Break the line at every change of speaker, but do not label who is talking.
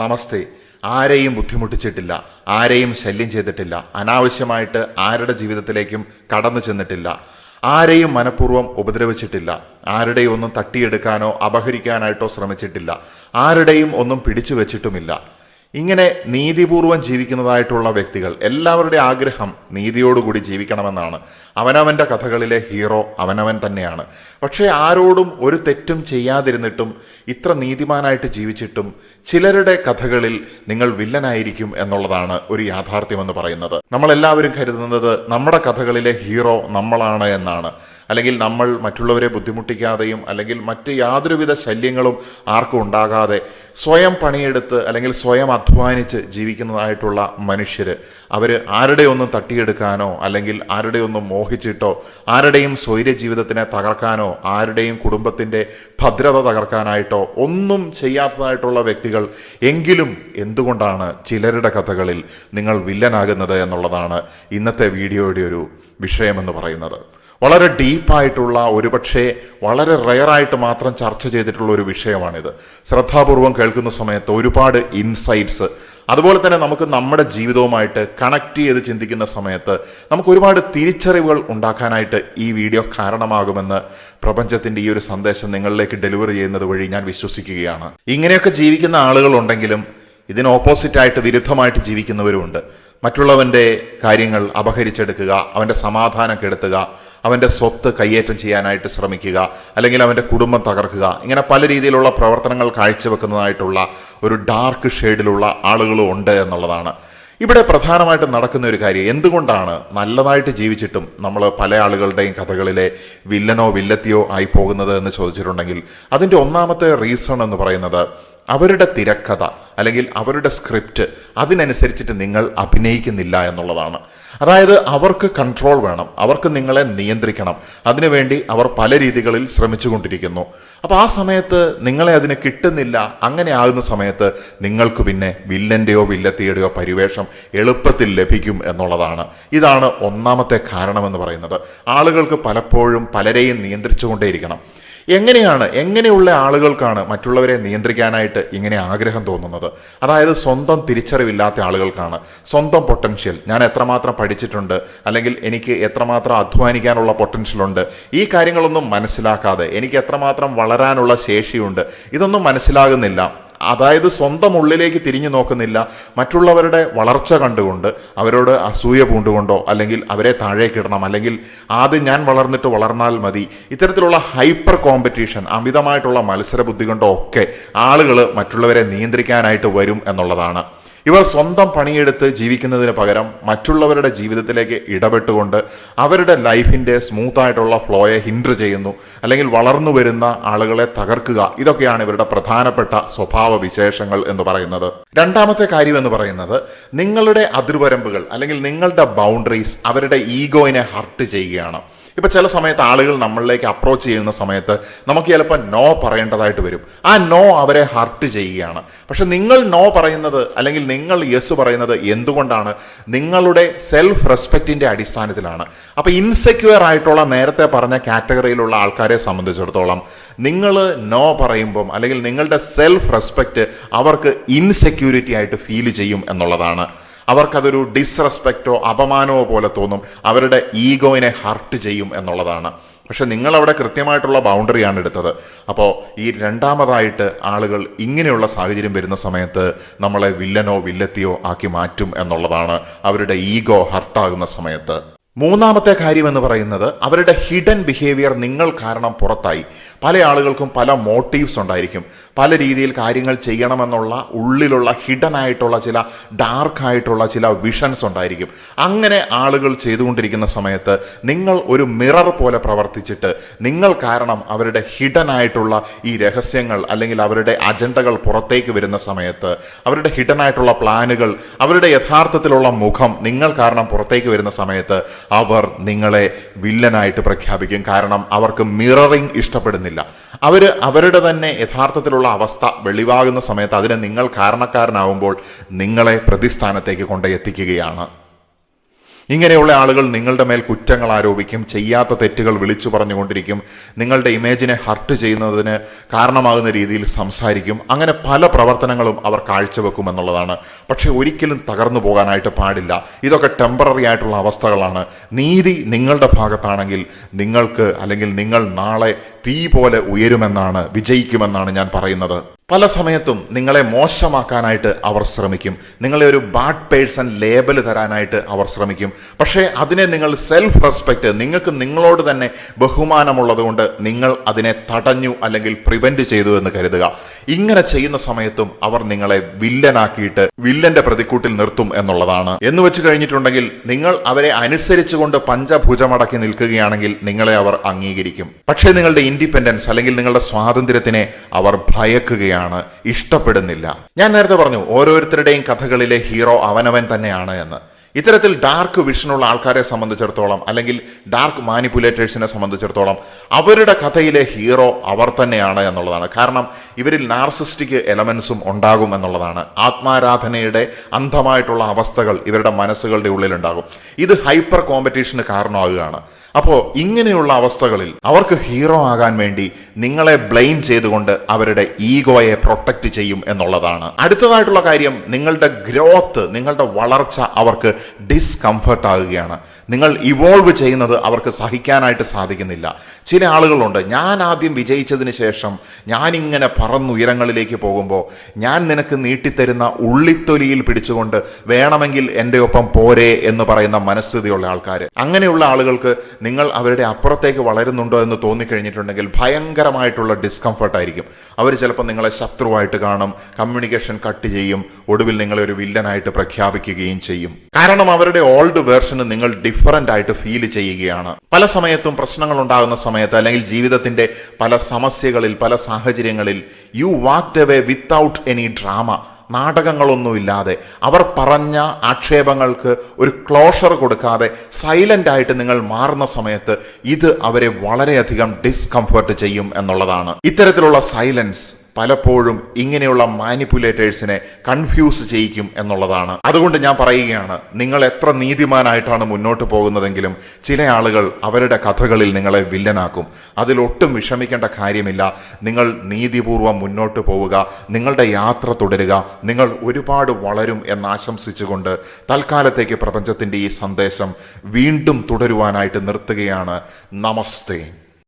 നമസ്തേ. ആരെയും ബുദ്ധിമുട്ടിച്ചിട്ടില്ല, ആരെയും ശല്യം ചെയ്തിട്ടില്ല, അനാവശ്യമായിട്ട് ആരുടെ ജീവിതത്തിലേക്കും കടന്നു ചെന്നിട്ടില്ല, ആരെയും മനഃപൂർവ്വം ഉപദ്രവിച്ചിട്ടില്ല, ആരുടെയും ഒന്നും തട്ടിയെടുക്കാനോ അപഹരിക്കാനായിട്ടോ ശ്രമിച്ചിട്ടില്ല, ആരുടെയും ഒന്നും പിടിച്ചു വെച്ചിട്ടുമില്ല. ഇങ്ങനെ നീതിപൂർവം ജീവിക്കുന്നതായിട്ടുള്ള വ്യക്തികൾ എല്ലാവരുടെ ആഗ്രഹം നീതിയോടുകൂടി ജീവിക്കണമെന്നാണ്. അവനവൻ്റെ കഥകളിലെ ഹീറോ അവനവൻ തന്നെയാണ്. പക്ഷേ ആരോടും ഒരു തെറ്റും ചെയ്യാതിരുന്നിട്ടും ഇത്ര നീതിമാനായിട്ട് ജീവിച്ചിട്ടും ചിലരുടെ കഥകളിൽ നിങ്ങൾ വില്ലനായിരിക്കും എന്നുള്ളതാണ് ഒരു യാഥാർത്ഥ്യമെന്ന് പറയുന്നത്. നമ്മളെല്ലാവരും കരുതുന്നത് നമ്മുടെ കഥകളിലെ ഹീറോ നമ്മളാണ് എന്നാണ്. അല്ലെങ്കിൽ നമ്മൾ മറ്റുള്ളവരെ ബുദ്ധിമുട്ടിക്കാതെയും അല്ലെങ്കിൽ മറ്റ് യാതൊരുവിധ ശല്യങ്ങളും ആർക്കും ഉണ്ടാകാതെ സ്വയം പണിയെടുത്ത് അല്ലെങ്കിൽ സ്വയം അധ്വാനിച്ച് ജീവിക്കുന്നതായിട്ടുള്ള മനുഷ്യർ, അവർ ആരുടെയൊന്നും തട്ടിയെടുക്കാനോ അല്ലെങ്കിൽ ആരുടെയൊന്നും മോഹിച്ചിട്ടോ ആരുടെയും സ്വൈര്യ ജീവിതത്തിനെ തകർക്കാനോ ആരുടെയും കുടുംബത്തിൻ്റെ ഭദ്രത തകർക്കാനായിട്ടോ ഒന്നും ചെയ്യാത്തതായിട്ടുള്ള വ്യക്തികൾ എങ്കിലും എന്തുകൊണ്ടാണ് ചിലരുടെ കഥകളിൽ നിങ്ങൾ വില്ലനാകുന്നത് എന്നുള്ളതാണ് ഇന്നത്തെ വീഡിയോയുടെ ഒരു വിഷയമെന്ന് പറയുന്നത്. വളരെ ഡീപ്പായിട്ടുള്ള, ഒരുപക്ഷെ വളരെ റെയറായിട്ട് മാത്രം ചർച്ച ചെയ്തിട്ടുള്ള ഒരു വിഷയമാണിത്. ശ്രദ്ധാപൂർവം കേൾക്കുന്ന സമയത്ത് ഒരുപാട് ഇൻസൈറ്റ്സ്, അതുപോലെ തന്നെ നമുക്ക് നമ്മുടെ ജീവിതവുമായിട്ട് കണക്ട് ചെയ്ത് ചിന്തിക്കുന്ന സമയത്ത് നമുക്ക് ഒരുപാട് തിരിച്ചറിവുകൾ ഉണ്ടാക്കാനായിട്ട് ഈ വീഡിയോ കാരണമാകുമെന്ന് പ്രപഞ്ചത്തിൻ്റെ ഈ ഒരു സന്ദേശം നിങ്ങളിലേക്ക് ഡെലിവറി ചെയ്യുന്നത് വഴി ഞാൻ വിശ്വസിക്കുകയാണ്. ഇങ്ങനെയൊക്കെ ജീവിക്കുന്ന ആളുകളുണ്ടെങ്കിലും ഇതിന് ഓപ്പോസിറ്റായിട്ട് വിരുദ്ധമായിട്ട് ജീവിക്കുന്നവരുമുണ്ട്. മറ്റുള്ളവൻ്റെ കാര്യങ്ങൾ അപഹരിച്ചെടുക്കുക, അവൻ്റെ സമാധാനം കെടുത്തുക, അവൻ്റെ സ്വത്ത് കയ്യേറ്റം ചെയ്യാനായിട്ട് ശ്രമിക്കുക, അല്ലെങ്കിൽ അവൻ്റെ കുടുംബം തകർക്കുക, ഇങ്ങനെ പല രീതിയിലുള്ള പ്രവർത്തനങ്ങൾ കാഴ്ചവെക്കുന്നതായിട്ടുള്ള ഒരു ഡാർക്ക് ഷെയ്ഡിലുള്ള ആളുകളും ഉണ്ട് എന്നുള്ളതാണ്. ഇവിടെ പ്രധാനമായിട്ടും നടക്കുന്ന ഒരു കാര്യം, എന്തുകൊണ്ടാണ് നല്ലതായിട്ട് ജീവിച്ചിട്ടും നമ്മൾ പല ആളുകളുടെയും കഥകളിലെ വില്ലനോ വില്ലത്തിയോ ആയി പോകുന്നത് എന്ന് ചോദിച്ചിട്ടുണ്ടെങ്കിൽ അതിൻ്റെ ഒന്നാമത്തെ റീസൺ എന്ന് പറയുന്നത് അവരുടെ തിരക്കഥ അല്ലെങ്കിൽ അവരുടെ സ്ക്രിപ്റ്റ് അതിനനുസരിച്ചിട്ട് നിങ്ങൾ അഭിനയിക്കുന്നില്ല എന്നുള്ളതാണ്. അതായത് അവർക്ക് കൺട്രോൾ വേണം, അവർക്ക് നിങ്ങളെ നിയന്ത്രിക്കണം, അതിനുവേണ്ടി അവർ പല രീതികളിൽ ശ്രമിച്ചുകൊണ്ടിരിക്കുന്നു. അപ്പോൾ ആ സമയത്ത് നിങ്ങളെ അതിന് കിട്ടുന്നില്ല. അങ്ങനെ ആകുന്ന സമയത്ത് നിങ്ങൾക്ക് പിന്നെ വില്ലൻ്റെയോ വില്ലത്തിയുടെയോ പരിവേഷം എളുപ്പത്തിൽ ലഭിക്കും എന്നുള്ളതാണ്. ഇതാണ് ഒന്നാമത്തെ കാരണമെന്ന് പറയുന്നത്. ആളുകൾക്ക് പലപ്പോഴും പലരെയും നിയന്ത്രിച്ചുകൊണ്ടേയിരിക്കണം. എങ്ങനെയുള്ള ആളുകൾക്കാണ് മറ്റുള്ളവരെ നിയന്ത്രിക്കാനായിട്ട് ഇങ്ങനെ ആഗ്രഹം തോന്നുന്നത്? അതായത് സ്വന്തം തിരിച്ചറിവില്ലാത്ത ആളുകൾക്കാണ്. സ്വന്തം പൊട്ടൻഷ്യൽ, ഞാൻ എത്രമാത്രം പഠിച്ചിട്ടുണ്ട് അല്ലെങ്കിൽ എനിക്ക് എത്രമാത്രം അധ്വാനിക്കാനുള്ള പൊട്ടൻഷ്യലുണ്ട്, ഈ കാര്യങ്ങളൊന്നും മനസ്സിലാക്കാതെ എനിക്ക് എത്രമാത്രം വളരാനുള്ള ശേഷിയുണ്ട്, ഇതൊന്നും മനസ്സിലാകുന്നില്ല. അതായത് സ്വന്തം ഉള്ളിലേക്ക് തിരിഞ്ഞു നോക്കുന്നില്ല. മറ്റുള്ളവരുടെ വളർച്ച കണ്ടുകൊണ്ട് അവരോട് അസൂയ പൂണ്ടുകൊണ്ടോ അല്ലെങ്കിൽ അവരെ താഴേക്കിടണം, അല്ലെങ്കിൽ ആദ്യം ഞാൻ വളർന്നിട്ട് വളർന്നാൽ മതി, ഇത്തരത്തിലുള്ള ഹൈപ്പർ കോമ്പറ്റീഷൻ, അമിതമായിട്ടുള്ള മത്സര ബുദ്ധി കൊണ്ടോ ഒക്കെ ആളുകൾ മറ്റുള്ളവരെ നിയന്ത്രിക്കാനായിട്ട് വരും എന്നുള്ളതാണ്. ഇവർ സ്വന്തം പണിയെടുത്ത് ജീവിക്കുന്നതിന് പകരം മറ്റുള്ളവരുടെ ജീവിതത്തിലേക്ക് ഇടപെട്ടുകൊണ്ട് അവരുടെ ലൈഫിൻ്റെ സ്മൂത്തായിട്ടുള്ള ഫ്ലോയെ ഹിൻഡർ ചെയ്യുന്നു, അല്ലെങ്കിൽ വളർന്നു വരുന്ന ആളുകളെ തകർക്കുക. ഇതൊക്കെയാണ് ഇവരുടെ പ്രധാനപ്പെട്ട സ്വഭാവ വിശേഷങ്ങൾ എന്ന് പറയുന്നത്. രണ്ടാമത്തെ കാര്യം എന്ന് പറയുന്നത് നിങ്ങളുടെ അതിർവരമ്പുകൾ അല്ലെങ്കിൽ നിങ്ങളുടെ ബൗണ്ടറീസ് അവരുടെ ഈഗോയിനെ ഹർട്ട് ചെയ്യുകയാണ്. ഇപ്പം ചില സമയത്ത് ആളുകൾ നമ്മളിലേക്ക് അപ്രോച്ച് ചെയ്യുന്ന സമയത്ത് നമുക്ക് ചിലപ്പോൾ നോ പറയേണ്ടതായിട്ട് വരും. ആ നോ അവരെ ഹർട്ട് ചെയ്യുകയാണ്. പക്ഷെ നിങ്ങൾ നോ പറയുന്നത് അല്ലെങ്കിൽ നിങ്ങൾ യെസ് പറയുന്നത് എന്തുകൊണ്ടാണ്? നിങ്ങളുടെ സെൽഫ് റെസ്പെക്റ്റിൻ്റെ അടിസ്ഥാനത്തിലാണ്. അപ്പോൾ ഇൻസെക്യൂർ ആയിട്ടുള്ള നേരത്തെ പറഞ്ഞ കാറ്റഗറിയിലുള്ള ആൾക്കാരെ സംബന്ധിച്ചിടത്തോളം നിങ്ങൾ നോ പറയുമ്പം അല്ലെങ്കിൽ നിങ്ങളുടെ സെൽഫ് റെസ്പെക്റ്റ് അവർക്ക് ഇൻസെക്യൂരിറ്റി ആയിട്ട് ഫീൽ ചെയ്യും എന്നുള്ളതാണ്. അവർക്കതൊരു ഡിസ്റെസ്പെക്റ്റോ അപമാനമോ പോലെ തോന്നും, അവരുടെ ഈഗോയിനെ ഹർട്ട് ചെയ്യും എന്നുള്ളതാണ്. പക്ഷെ നിങ്ങളവിടെ കൃത്യമായിട്ടുള്ള ബൗണ്ടറിയാണ് എടുത്തത്. അപ്പോൾ ഈ രണ്ടാമതായിട്ട് ആളുകൾ ഇങ്ങനെയുള്ള സാഹചര്യം വരുന്ന സമയത്ത് നമ്മളെ വില്ലനോ വില്ലത്തിയോ ആക്കി മാറ്റും എന്നുള്ളതാണ്, അവരുടെ ഈഗോ ഹർട്ടാകുന്ന സമയത്ത്. മൂന്നാമത്തെ കാര്യം എന്ന് പറയുന്നത് അവരുടെ ഹിഡൻ ബിഹേവിയർ നിങ്ങൾ കാരണം പുറത്തായി. പല ആളുകൾക്കും പല മോട്ടീവ്സ് ഉണ്ടായിരിക്കും, പല രീതിയിൽ കാര്യങ്ങൾ ചെയ്യണമെന്നുള്ള ഉള്ളിലുള്ള ഹിഡൻ ആയിട്ടുള്ള ചില ഡാർക്കായിട്ടുള്ള ചില വിഷൻസ് ഉണ്ടായിരിക്കും. അങ്ങനെ ആളുകൾ ചെയ്തുകൊണ്ടിരിക്കുന്ന സമയത്ത് നിങ്ങൾ ഒരു മിറർ പോലെ പ്രവർത്തിച്ചിട്ട് നിങ്ങൾ കാരണം അവരുടെ ഹിഡൻ ആയിട്ടുള്ള ഈ രഹസ്യങ്ങൾ അല്ലെങ്കിൽ അവരുടെ അജണ്ടകൾ പുറത്തേക്ക് വരുന്ന സമയത്ത്, അവരുടെ ഹിഡൻ ആയിട്ടുള്ള പ്ലാനുകൾ, അവരുടെ യഥാർത്ഥത്തിലുള്ള മുഖം നിങ്ങൾ കാരണം പുറത്തേക്ക് വരുന്ന സമയത്ത് അവർ നിങ്ങളെ വില്ലനായിട്ട് പ്രഖ്യാപിക്കും. കാരണം അവർക്ക് മിററിങ് ഇഷ്ടപ്പെടുന്നില്ല. അവരുടെ തന്നെ യഥാർത്ഥത്തിലുള്ള അവസ്ഥ വെളിവാകുന്ന സമയത്ത് അതിന് നിങ്ങൾ കാരണക്കാരനാവുമ്പോൾ നിങ്ങളെ പ്രതിസ്ഥാനത്തേക്ക് കൊണ്ടെത്തിക്കുകയാണ്. ഇങ്ങനെയുള്ള ആളുകൾ നിങ്ങളുടെ മേൽ കുറ്റങ്ങൾ ആരോപിക്കും, ചെയ്യാത്ത തെറ്റുകൾ വിളിച്ചു പറഞ്ഞുകൊണ്ടിരിക്കും, നിങ്ങളുടെ ഇമേജിനെ ഹർട്ട് ചെയ്യുന്നതിന് കാരണമാകുന്ന രീതിയിൽ സംസാരിക്കും. അങ്ങനെ പല പ്രവർത്തനങ്ങളും അവർ കാഴ്ചവെക്കും എന്നുള്ളതാണ്. പക്ഷെ ഒരിക്കലും തകർന്നു പോകാനായിട്ട് പാടില്ല. ഇതൊക്കെ ടെമ്പററി ആയിട്ടുള്ള അവസ്ഥകളാണ്. നീതി നിങ്ങളുടെ ഭാഗത്താണെങ്കിൽ നിങ്ങൾക്ക്, അല്ലെങ്കിൽ നിങ്ങൾ നാളെ തീ പോലെ ഉയരുമെന്നാണ്, വിജയിക്കുമെന്നാണ് ഞാൻ പറയുന്നത്. പല സമയത്തും നിങ്ങളെ മോശമാക്കാനായിട്ട് അവർ ശ്രമിക്കും. നിങ്ങളെ ഒരു ബാഡ് പേഴ്സൺ ലേബൽ തരാനായിട്ട് അവർ ശ്രമിക്കും. പക്ഷേ അതിനെ നിങ്ങൾ സെൽഫ് റെസ്പെക്റ്റ്, നിങ്ങൾക്ക് നിങ്ങളോട് തന്നെ ബഹുമാനമുള്ളത് കൊണ്ട് നിങ്ങൾ അതിനെ തടഞ്ഞു അല്ലെങ്കിൽ പ്രിവെന്റ് ചെയ്തു എന്ന് കരുതുക. ഇങ്ങനെ ചെയ്യുന്ന സമയത്തും അവർ നിങ്ങളെ വില്ലനാക്കിയിട്ട് വില്ലന്റെ പ്രതിക്കൂട്ടിൽ നിർത്തും എന്നുള്ളതാണ്. എന്ന് വെച്ച് കഴിഞ്ഞിട്ടുണ്ടെങ്കിൽ നിങ്ങൾ അവരെ അനുസരിച്ചുകൊണ്ട് പഞ്ചഭുജമടക്കി നിൽക്കുകയാണെങ്കിൽ നിങ്ങളെ അവർ അംഗീകരിക്കും. പക്ഷേ നിങ്ങളുടെ ഇൻഡിപെൻഡൻസ് അല്ലെങ്കിൽ നിങ്ങളുടെ സ്വാതന്ത്ര്യത്തിനെ അവർ ഭയക്കുകയാണ്, ഇഷ്ടപ്പെടുന്നില്ല. ഞാൻ നേരത്തെ പറഞ്ഞു, ഓരോരുത്തരുടെയും കഥകളിലെ ഹീറോ അവനവൻ തന്നെയാണ് എന്ന്. ഇത്തരത്തിൽ ഡാർക്ക് വിഷനുള്ള ആൾക്കാരെ സംബന്ധിച്ചിടത്തോളം, അല്ലെങ്കിൽ ഡാർക്ക് മാനിപ്പുലേറ്റേഴ്സിനെ സംബന്ധിച്ചിടത്തോളം, അവരുടെ കഥയിലെ ഹീറോ അവർ തന്നെയാണ് എന്നുള്ളതാണ്. കാരണം ഇവരിൽ നാർസിസ്റ്റിക് എലമെന്റ്സും ഉണ്ടാകും എന്നുള്ളതാണ്. ആത്മാരാധനയുടെ അന്ധമായിട്ടുള്ള അവസ്ഥകൾ ഇവരുടെ മനസ്സുകളുടെ ഉള്ളിലുണ്ടാകും. ഇത് ഹൈപ്പർ കോമ്പറ്റീഷന് കാരണമാകുകയാണ്. അപ്പോൾ ഇങ്ങനെയുള്ള അവസ്ഥകളിൽ അവർക്ക് ഹീറോ ആകാൻ വേണ്ടി നിങ്ങളെ ബ്ലെയിം ചെയ്തുകൊണ്ട് അവരുടെ ഈഗോയെ പ്രൊട്ടക്റ്റ് ചെയ്യും എന്നുള്ളതാണ്. അടുത്തതായിട്ടുള്ള കാര്യം, നിങ്ങളുടെ ഗ്രോത്ത്, നിങ്ങളുടെ വളർച്ച അവർക്ക് ഡിസ്കംഫർട്ട് ആകുകയാണ്. നിങ്ങൾ ഇവോൾവ് ചെയ്യുന്നത് അവർക്ക് സഹിക്കാനായിട്ട് സാധിക്കുന്നില്ല. ചില ആളുകളുണ്ട്, ഞാൻ ആദ്യം വിജയിച്ചതിന് ശേഷം ഞാനിങ്ങനെ പറന്നുയരങ്ങളിലേക്ക് പോകുമ്പോൾ ഞാൻ നിനക്ക് നീട്ടിത്തരുന്ന ഉള്ളിത്തൊലിയിൽ പിടിച്ചുകൊണ്ട് വേണമെങ്കിൽ എൻ്റെ ഒപ്പം പോരെ എന്ന് പറയുന്ന മനസ്ഥിതിയുള്ള ആൾക്കാർ. അങ്ങനെയുള്ള ആളുകൾക്ക് നിങ്ങൾ അവരുടെ അപ്പുറത്തേക്ക് വളരുന്നുണ്ടോ എന്ന് തോന്നിക്കഴിഞ്ഞിട്ടുണ്ടെങ്കിൽ ഭയങ്കരമായിട്ടുള്ള ഡിസ്കംഫർട്ട് ആയിരിക്കും. അവർ ചിലപ്പോൾ നിങ്ങളെ ശത്രുവായിട്ട് കാണും, കമ്മ്യൂണിക്കേഷൻ കട്ട് ചെയ്യും, ഒടുവിൽ നിങ്ങളെ ഒരു വില്ലനായിട്ട് പ്രഖ്യാപിക്കുകയും ചെയ്യും. കാരണം അവരുടെ ഓൾഡ് വേർഷന് നിങ്ങൾ ഡിഫറൻ്റ് ആയിട്ട് ഫീൽ ചെയ്യുകയാണ്. പല സമയത്തും പ്രശ്നങ്ങൾ ഉണ്ടാകുന്ന സമയത്ത്, അല്ലെങ്കിൽ ജീവിതത്തിന്റെ പല സമസ്യകളിൽ, പല സാഹചര്യങ്ങളിൽ you walked away without any drama, നാടകങ്ങളൊന്നുമില്ലാതെ, അവർ പറഞ്ഞ ആക്ഷേപങ്ങൾക്ക് ഒരു ക്ലോഷർ കൊടുക്കാതെ സൈലന്റ് ആയിട്ട് നിങ്ങൾ മാറുന്ന സമയത്ത് ഇത് അവരെ വളരെയധികം ഡിസ്കംഫർട്ട് ചെയ്യും എന്നുള്ളതാണ്. ഇത്തരത്തിലുള്ള സൈലൻസ് പലപ്പോഴും ഇങ്ങനെയുള്ള മാനിപ്പുലേറ്റേഴ്സിനെ കൺഫ്യൂസ് ചെയ്യിക്കും എന്നുള്ളതാണ്. അതുകൊണ്ട് ഞാൻ പറയുകയാണ്, നിങ്ങൾ എത്ര നീതിമാനായിട്ടാണ് മുന്നോട്ട് പോകുന്നതെങ്കിലും ചില ആളുകൾ അവരുടെ കഥകളിൽ നിങ്ങളെ വില്ലനാക്കും. അതിലൊട്ടും വിഷമിക്കേണ്ട കാര്യമില്ല. നിങ്ങൾ നീതിപൂർവം മുന്നോട്ട് പോവുക, നിങ്ങളുടെ യാത്ര തുടരുക, നിങ്ങൾ ഒരുപാട് വളരും എന്നാശംസിച്ചുകൊണ്ട് തൽക്കാലത്തേക്ക് പ്രപഞ്ചത്തിന്റെ ഈ സന്ദേശം വീണ്ടും തുടരുവാനായിട്ട് നിർത്തുകയാണ്. നമസ്തേ.